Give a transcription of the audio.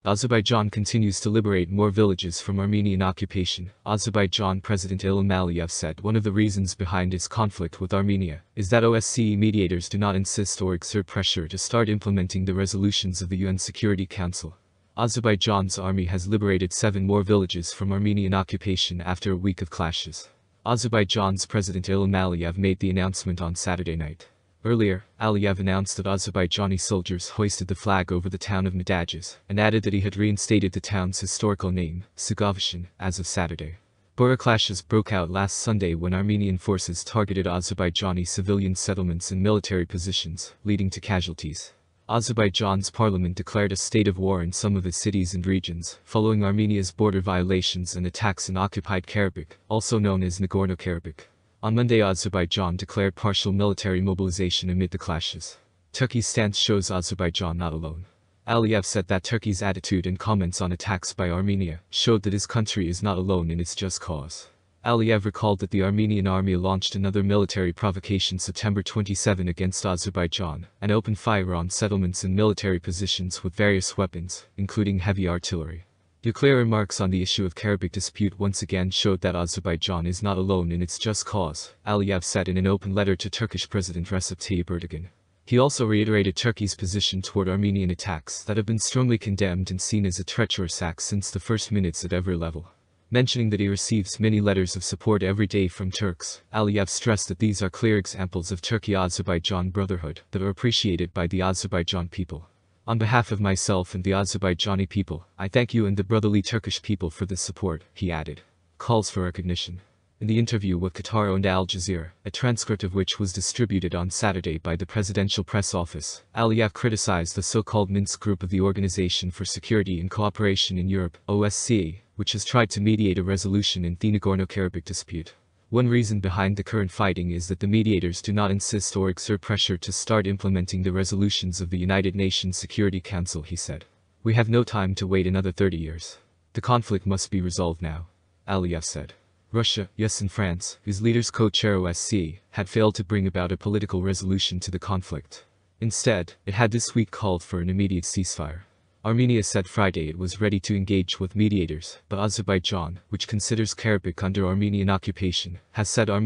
Azerbaijan continues to liberate more villages from Armenian occupation. Azerbaijan President Ilham Aliyev said one of the reasons behind its conflict with Armenia is that OSCE mediators do not insist or exert pressure to start implementing the resolutions of the UN Security Council. Azerbaijan's army has liberated 7 more villages from Armenian occupation after a week of clashes. Azerbaijan's President Ilham Aliyev made the announcement on Saturday night. Earlier, Aliyev announced that Azerbaijani soldiers hoisted the flag over the town of Madagiz, and added that he had reinstated the town's historical name, Sugovushan, as of Saturday. Border clashes broke out last Sunday when Armenian forces targeted Azerbaijani civilian settlements and military positions, leading to casualties. Azerbaijan's parliament declared a state of war in some of its cities and regions, following Armenia's border violations and attacks in occupied Karabakh, also known as Nagorno-Karabakh. On Monday, Azerbaijan declared partial military mobilization amid the clashes. Turkey's stance shows Azerbaijan not alone. Aliyev said that Turkey's attitude and comments on attacks by Armenia showed that his country is not alone in its just cause. Aliyev recalled that the Armenian army launched another military provocation September 27 against Azerbaijan and opened fire on settlements and military positions with various weapons, including heavy artillery. Nuclear remarks on the issue of Karabakh dispute once again showed that Azerbaijan is not alone in its just cause, Aliyev said in an open letter to Turkish President Recep Tayyip Erdogan. He also reiterated Turkey's position toward Armenian attacks that have been strongly condemned and seen as a treacherous act since the first minutes at every level. Mentioning that he receives many letters of support every day from Turks, Aliyev stressed that these are clear examples of Turkey-Azerbaijan brotherhood that are appreciated by the Azerbaijan people. On behalf of myself and the Azerbaijani people, I thank you and the brotherly Turkish people for this support, he added. Calls for recognition. In the interview with Qatar-owned Al Jazeera, a transcript of which was distributed on Saturday by the Presidential Press Office, Aliyev criticized the so-called Minsk Group of the Organization for Security and Cooperation in Europe, OSCE, which has tried to mediate a resolution in the Nagorno-Karabakh dispute. One reason behind the current fighting is that the mediators do not insist or exert pressure to start implementing the resolutions of the United Nations Security Council, he said. We have no time to wait another 30 years. The conflict must be resolved now, Aliyev said. Russia, US and France, whose leaders co-chair OSCE, had failed to bring about a political resolution to the conflict. Instead, it had this week called for an immediate ceasefire. Armenia said Friday it was ready to engage with mediators, but Azerbaijan, which considers Karabakh under Armenian occupation, has said Armenia